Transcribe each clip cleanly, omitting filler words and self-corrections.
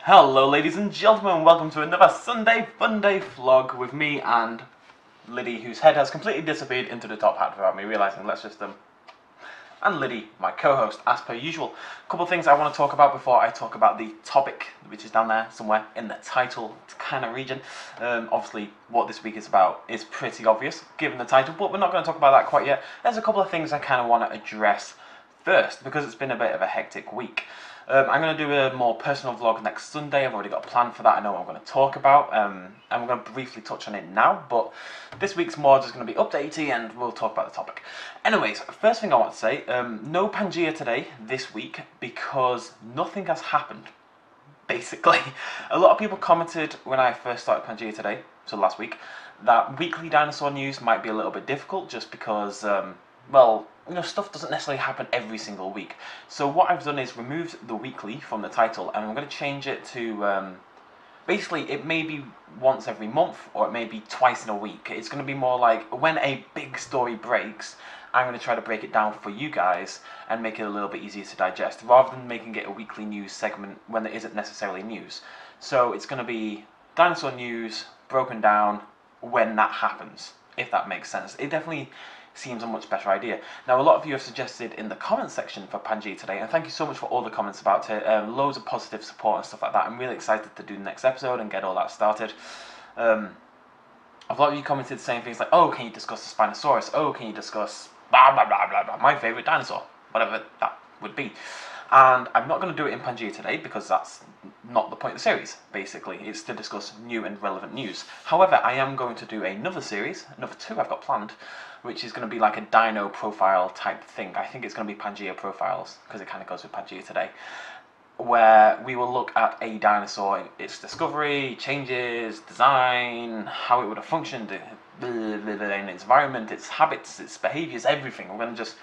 Hello ladies and gentlemen, welcome to another Sunday Funday vlog with me and Liddy, whose head has completely disappeared into the top hat without me realising. And Liddy, my co-host, as per usual. A couple of things I want to talk about before I talk about the topic, which is down there somewhere in the title kind of region. Obviously, what this week is about is pretty obvious, given the title, but we're not going to talk about that quite yet. There's a couple of things I kind of want to address first, because it's been a bit of a hectic week. I'm going to do a more personal vlog next Sunday. I've already got a plan for that. I know what I'm going to talk about. And we're going to briefly touch on it now. But this week's more just going to be updatey and we'll talk about the topic. Anyways, first thing I want to say, no Pangea today, this week, because nothing has happened, basically. A lot of people commented when I first started Pangea today, so last week, that weekly dinosaur news might be a little bit difficult just because, well, you know, stuff doesn't necessarily happen every single week. So what I've done is removed the weekly from the title, and I'm going to change it to, basically, it may be once every month, or it may be twice in a week. It's going to be more like, when a big story breaks, I'm going to try to break it down for you guys, and make it a little bit easier to digest, rather than making it a weekly news segment when there isn't necessarily news. So it's going to be dinosaur news, broken down, when that happens, if that makes sense. It definitely seems a much better idea. Now, a lot of you have suggested in the comments section for Pangea today, and thank you so much for all the comments about it. Loads of positive support and stuff like that. I'm really excited to do the next episode and get all that started. A lot of you commented saying things like, oh, can you discuss the Spinosaurus? Oh, can you discuss blah blah blah blah blah, my favourite dinosaur, whatever that would be. And I'm not going to do it in Pangea today because that's not the point of the series, basically. It's to discuss new and relevant news. However, I am going to do another series, another two I've got planned, which is going to be like a dino profile type thing. I think it's going to be Pangea profiles, because it kind of goes with Pangea today, where we will look at a dinosaur, its discovery, changes, design, how it would have functioned in its environment, its habits, its behaviours, everything. We're going to just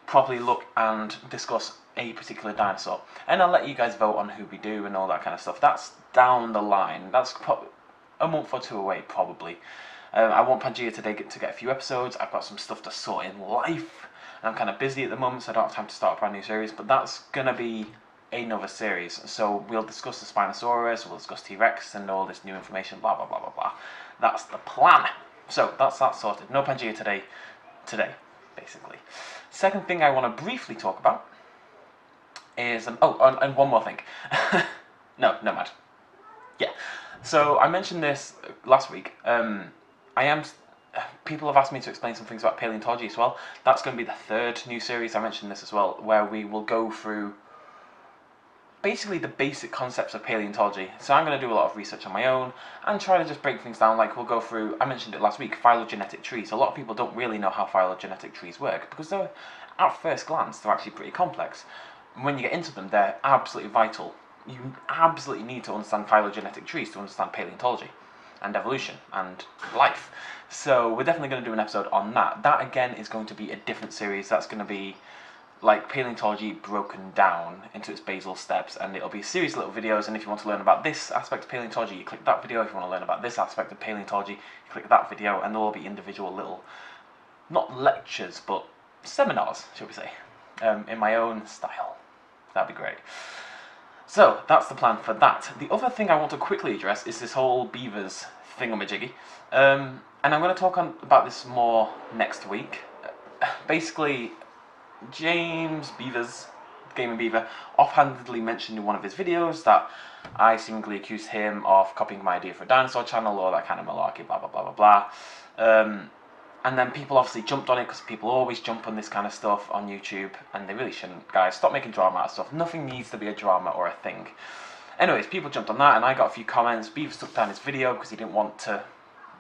properly look and discuss a particular dinosaur, and I'll let you guys vote on who we do and all that kind of stuff. That's down the line. That's a month or two away, probably. I want Pangea today to get a few episodes. I've got some stuff to sort in life, and I'm kind of busy at the moment, so I don't have time to start a brand new series, but that's going to be another series. So we'll discuss the Spinosaurus, we'll discuss T-Rex and all this new information, blah blah blah blah blah. That's the plan. So that's that sorted. No Pangea today, basically. Second thing I want to briefly talk about is, and one more thing. No, mad. Yeah. So I mentioned this last week. People have asked me to explain some things about paleontology as well. That's going to be the third new series. I mentioned this as well, where we will go through basically the basic concepts of paleontology. So I'm going to do a lot of research on my own and try to just break things down. Like, we'll go through, I mentioned it last week, phylogenetic trees. A lot of people don't really know how phylogenetic trees work, because they're, at first glance, they're actually pretty complex. When you get into them, they're absolutely vital. You absolutely need to understand phylogenetic trees to understand paleontology and evolution and life. So we're definitely going to do an episode on that. That again is going to be a different series. That's going to be like paleontology broken down into its basal steps, and it'll be a series of little videos, and if you want to learn about this aspect of paleontology, you click that video. If you want to learn about this aspect of paleontology, you click that video, and there will be individual little, not lectures, but seminars, shall we say, in my own style. That'd be great. So that's the plan for that. The other thing I want to quickly address is this whole beavers thingamajiggy, and I'm going to talk about this more next week. Basically, James Beavers, Gaming Beaver, offhandedly mentioned in one of his videos that I seemingly accused him of copying my idea for a dinosaur channel, or that kind of malarkey, blah blah blah blah blah. And then people obviously jumped on it, because people always jump on this kind of stuff on YouTube, and they really shouldn't. Guys, stop making drama out of stuff. Nothing needs to be a drama or a thing. Anyways, people jumped on that, and I got a few comments. Beavers took down his video because he didn't want to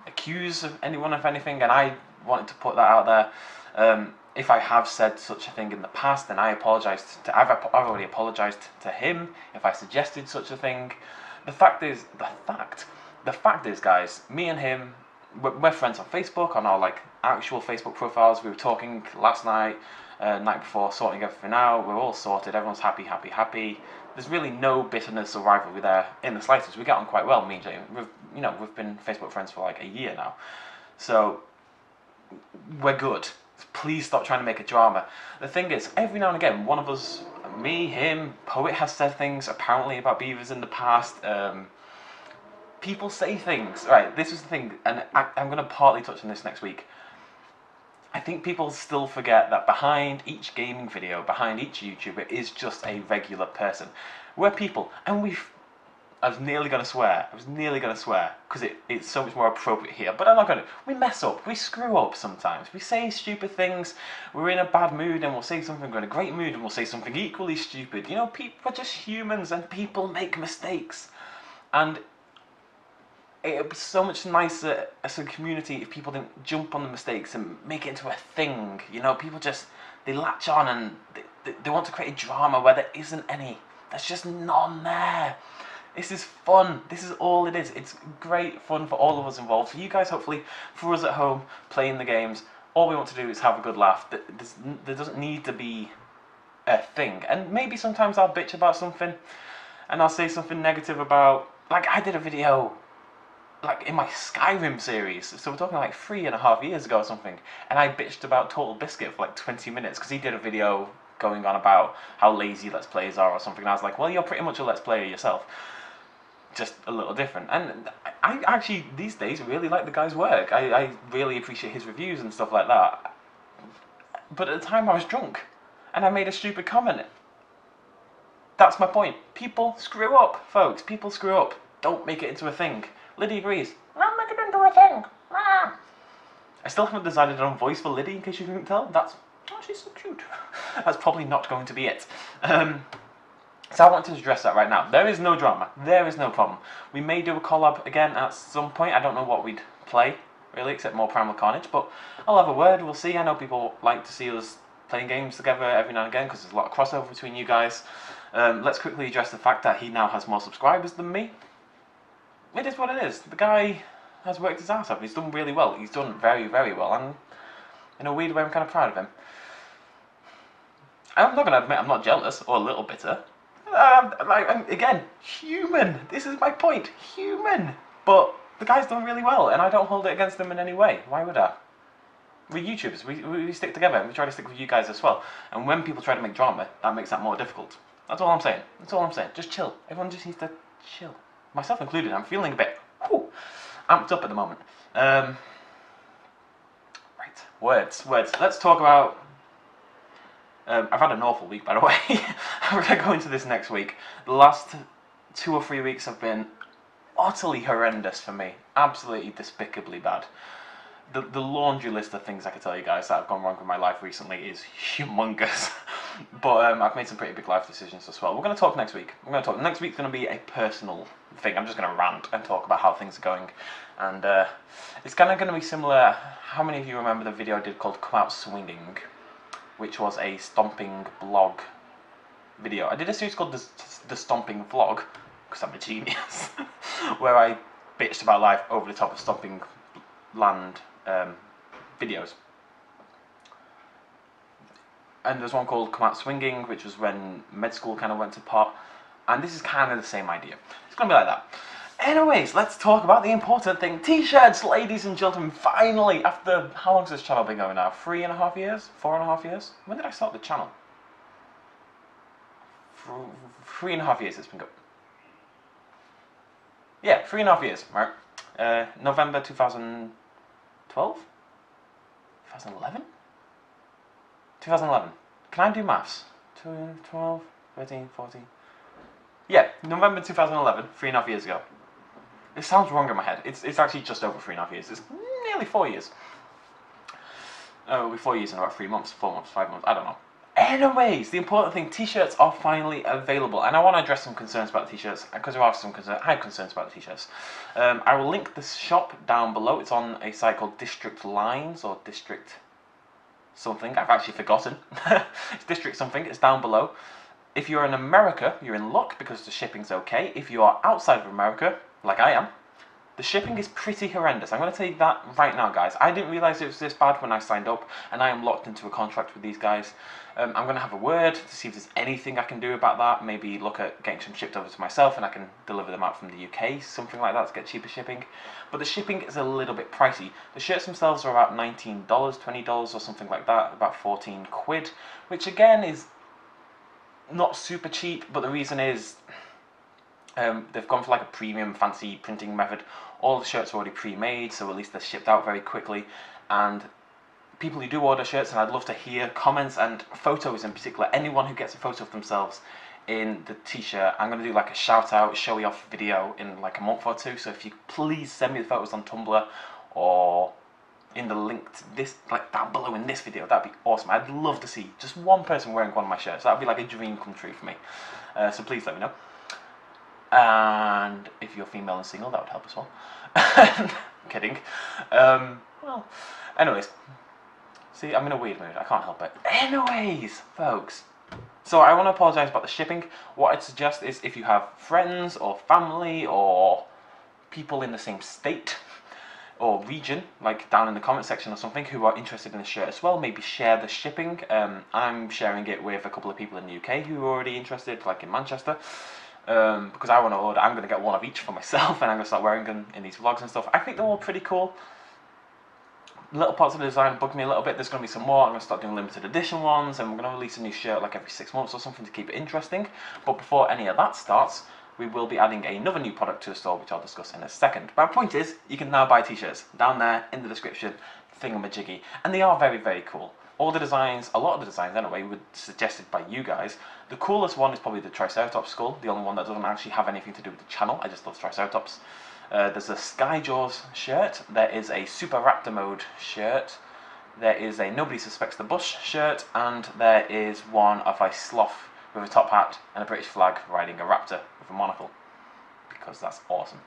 accuse anyone of anything, and I wanted to put that out there. If I have said such a thing in the past, then I apologise. I've already apologised to him if I suggested such a thing. The fact is, guys, me and him, we're friends on Facebook, on our like actual Facebook profiles. We were talking last night, night before, sorting everything out. We're all sorted. Everyone's happy, happy, happy. There's really no bitterness or rivalry there in the slightest. We get on quite well, me and James. We've been Facebook friends for like a year now, so we're good. Please stop trying to make a drama. The thing is, every now and again, one of us me, him, Poet has said things apparently about beavers in the past. People say things. Right, this is the thing, and I'm going to partly touch on this next week. I think people still forget that behind each gaming video, behind each YouTuber, is just a regular person. We're people, and I was nearly going to swear, because it's so much more appropriate here, but I'm not going to. We mess up, we screw up sometimes, we say stupid things, we're in a bad mood and we'll say something, we're in a great mood and we'll say something equally stupid. You know, we're just humans and people make mistakes. And it would be so much nicer as a community if people didn't jump on the mistakes and make it into a thing. You know, people just, they latch on and they want to create a drama where there isn't any. There's just none there. This is fun. This is all it is. It's great fun for all of us involved. For you guys, hopefully, for us at home, playing the games, all we want to do is have a good laugh. There doesn't need to be a thing. And maybe sometimes I'll bitch about something and I'll say something negative about, like I did a video like in my Skyrim series, so we're talking like 3.5 years ago or something, and I bitched about Total Biscuit for like 20 minutes because he did a video going on about how lazy Let's Players are or something, and I was like, well, you're pretty much a Let's Player yourself, just a little different. And I actually, these days, really like the guy's work. I really appreciate his reviews and stuff like that, but at the time I was drunk, and I made a stupid comment. That's my point. People screw up, folks. People screw up. Don't make it into a thing. Liddy agrees. Not make it into a thing. Ah. I still haven't decided on voice for Liddy, in case you couldn't tell. She's so cute. That's probably not going to be it. So I want to address that right now. There is no drama. There is no problem. We may do a collab again at some point. I don't know what we'd play, really, except more Primal Carnage. But I'll have a word. We'll see. I know people like to see us playing games together every now and again because there's a lot of crossover between you guys. Let's quickly address the fact that he now has more subscribers than me. It is what it is. The guy has worked his ass off. He's done really well. He's done very, very well. And in a weird way, I'm kind of proud of him. I'm not going to admit I'm not jealous or a little bitter. I'm, again, human. This is my point. Human. But the guy's done really well, and I don't hold it against him in any way. Why would I? We're YouTubers. We stick together, and we try to stick with you guys as well. And when people try to make drama, that makes that more difficult. That's all I'm saying. That's all I'm saying. Just chill. Everyone just needs to chill. Myself included. I'm feeling a bit amped up at the moment. Right. Words. Let's talk about... I've had an awful week, by the way. We're going to go into this next week. The last 2 or 3 weeks have been utterly horrendous for me. Absolutely despicably bad. The laundry list of things I could tell you guys that have gone wrong with my life recently is humongous. But I've made some pretty big life decisions as well. We're going to talk next week. Next week's going to be a personal thing. I'm just going to rant and talk about how things are going. And it's kind of going to be similar. How many of you remember the video I did called Come Out Swinging? Which was a stomping blog video. I did a series called The Stomping Vlog, because I'm a genius, where I bitched about life over the top of stomping land videos. And there's one called Come Out Swinging, which was when med school kind of went to pot. And this is kind of the same idea. It's going to be like that. Anyways, let's talk about the important thing. T-shirts, ladies and gentlemen, finally, after, how long has this channel been going now? 3.5 years? 4.5 years? When did I start the channel? 3.5 years it's been going. Yeah, 3.5 years, right? November 2012? 2011? 2011. Can I do maths? 12, 13, 14. Yeah, November 2011, 3.5 years ago. It sounds wrong in my head. It's actually just over 3.5 years. It's nearly 4 years. It'll be 4 years in about 3 months, 4 months, 5 months, I don't know. Anyways, the important thing, t-shirts are finally available, and I want to address some concerns about t-shirts, because there are some concerns. I have concerns about the t-shirts. I will link the shop down below. It's on a site called District Lines, or District something. I've actually forgotten. It's District something. It's down below. If you're in America, you're in luck because the shipping's okay. If you are outside of America, like I am, the shipping is pretty horrendous. I'm going to tell you that right now, guys. I didn't realise it was this bad when I signed up, and I am locked into a contract with these guys. I'm going to have a word to see if there's anything I can do about that. Maybe look at getting some shipped over to myself, and I can deliver them out from the UK, something like that, to get cheaper shipping. But the shipping is a little bit pricey. The shirts themselves are about $19, $20 or something like that, about 14 quid, which again is not super cheap, but the reason is they've gone for like a premium fancy printing method. All the shirts are already pre-made, so at least they're shipped out very quickly. And people who do order shirts, and I'd love to hear comments and photos in particular, anyone who gets a photo of themselves in the t-shirt, I'm going to do like a shout out, showy off video in like a month or two. So if you please send me the photos on Tumblr or in the link to this, like down below in this video, that'd be awesome. I'd love to see just one person wearing one of my shirts. That'd be like a dream come true for me. So please let me know. And if you're female and single, that would help as well. I'm kidding. Well, anyways. See, I'm in a weird mood. I can't help it. Anyways, folks. So I want to apologise about the shipping. What I'd suggest is if you have friends or family or people in the same state or region, like down in the comment section or something, who are interested in the shirt as well, maybe share the shipping. I'm sharing it with a couple of people in the UK who are already interested, like in Manchester. Because I want to order, I'm going to get one of each for myself, and I'm going to start wearing them in these vlogs and stuff. I think they're all pretty cool. Little parts of the design bug me a little bit. There's going to be some more. I'm going to start doing limited edition ones, and we're going to release a new shirt like every 6 months or something to keep it interesting. But before any of that starts, we will be adding another new product to the store, which I'll discuss in a second. My point is, you can now buy t-shirts down there in the description, thingamajiggy, and they are very, very cool. All the designs, a lot of the designs anyway, were suggested by you guys. The coolest one is probably the Triceratops skull, the only one that doesn't actually have anything to do with the channel. I just love Triceratops. There's a Skyjaws shirt, there is a Super Raptor Mode shirt, there is a Nobody Suspects the Bush shirt, and there is one of a sloth with a top hat and a British flag riding a raptor with a monocle, because that's awesome.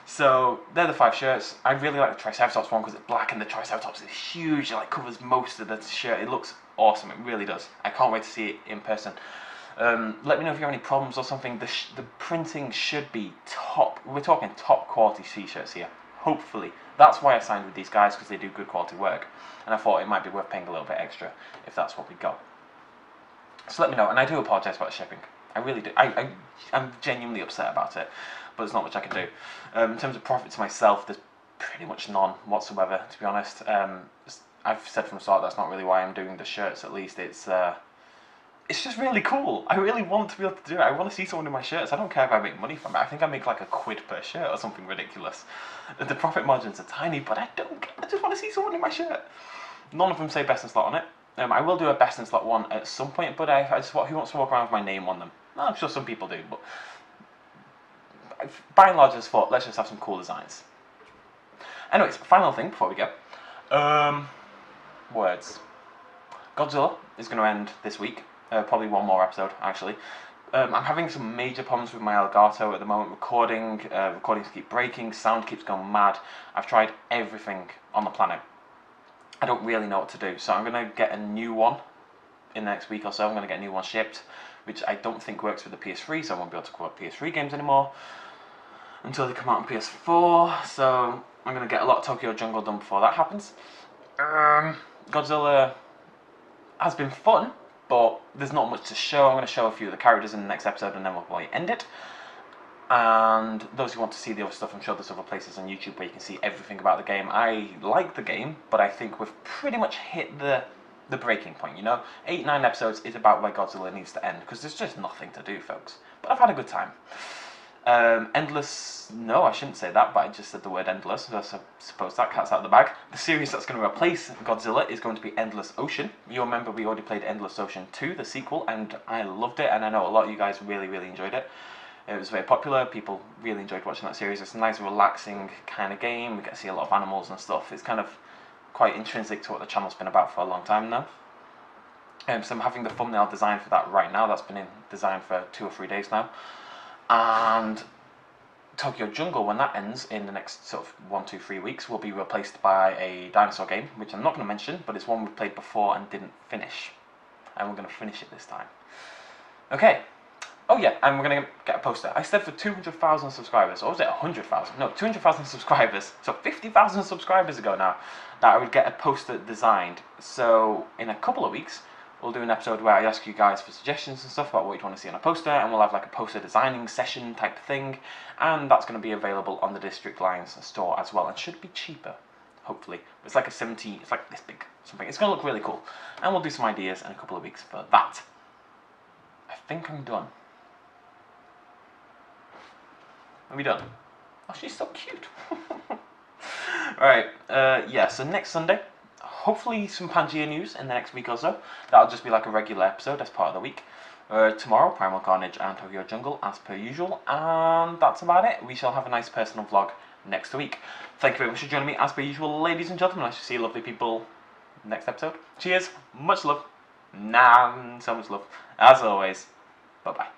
So they're the 5 shirts. I really like the Triceratops one because it's black and the Triceratops is huge. It like covers most of the shirt. It looks awesome. It really does. I can't wait to see it in person. Let me know if you have any problems or something. The printing should be top. We're talking top quality t-shirts here. Hopefully. That's why I signed with these guys, because they do good quality work. And I thought it might be worth paying a little bit extra if that's what we got. So let me know. And I do apologise about the shipping. I really do. I'm genuinely upset about it. But there's not much I can do. In terms of profit to myself, there's pretty much none whatsoever, to be honest. I've said from the start that's not really why I'm doing the shirts, at least. It's just really cool. I really want to be able to do it. I want to see someone in my shirts. I don't care if I make money from it. I think I make like £1 per shirt or something ridiculous. The profit margins are tiny, but I don't care. I just want to see someone in my shirt. None of them say Best in Slot on it. I will do a Best in Slot one at some point, but I just who wants to walk around with my name on them? Well, I'm sure some people do, but by and large, I just thought, let's just have some cool designs. Anyways, final thing before we go. Words. Godzilla is going to end this week. Probably one more episode, actually. I'm having some major problems with my Elgato at the moment. Recordings keep breaking, sound keeps going mad. I've tried everything on the planet. I don't really know what to do, so I'm going to get a new one in the next week or so. I'm going to get a new one shipped, which I don't think works with the PS3, so I won't be able to quote PS3 games anymore until they come out on PS4. So I'm going to get a lot of Tokyo Jungle done before that happens. Godzilla has been fun, but there's not much to show. I'm going to show a few of the characters in the next episode, and then we'll probably end it. And those who want to see the other stuff, I'm sure there's other places on YouTube where you can see everything about the game. I like the game, but I think we've pretty much hit the breaking point, you know? 8-9 episodes is about where Godzilla needs to end, because there's just nothing to do, folks. But I've had a good time. Endless, no, I shouldn't say that, but I just said the word endless, so I suppose that cat's out of the bag. The series that's going to replace Godzilla is going to be Endless Ocean. You remember we already played Endless Ocean 2, the sequel, and I loved it, and I know a lot of you guys really, really enjoyed it. It was very popular, people really enjoyed watching that series. It's a nice, relaxing kind of game. We get to see a lot of animals and stuff. It's kind of quite intrinsic to what the channel's been about for a long time now. So I'm having the thumbnail designed for that right now. That's been in design for 2 or 3 days now. And Tokyo Jungle, when that ends in the next sort of 1, 2, 3 weeks, will be replaced by a dinosaur game, which I'm not going to mention, but it's one we played before and didn't finish. And we're going to finish it this time. Okay. Oh yeah, and we're going to get a poster. I said for 200,000 subscribers, or was it 100,000? No, 200,000 subscribers. So 50,000 subscribers ago now, that I would get a poster designed. So in a couple of weeks, we'll do an episode where I ask you guys for suggestions and stuff about what you'd want to see on a poster, and we'll have like a poster designing session type thing, and that's going to be available on the District Lines store as well, and should be cheaper, hopefully. It's like it's like this big something. It's going to look really cool, and we'll do some ideas in a couple of weeks for that. I think I'm done. Are we done? Oh, she's so cute. Right, yeah, so next Sunday, hopefully some Pangea news in the next week or so. That'll just be like a regular episode as part of the week. Tomorrow, Primal Carnage and Tokyo Jungle as per usual, and that's about it. We shall have a nice personal vlog next week. Thank you very much for joining me as per usual, ladies and gentlemen. I shall see you lovely people next episode. Cheers, much love, so much love, as always. Bye bye.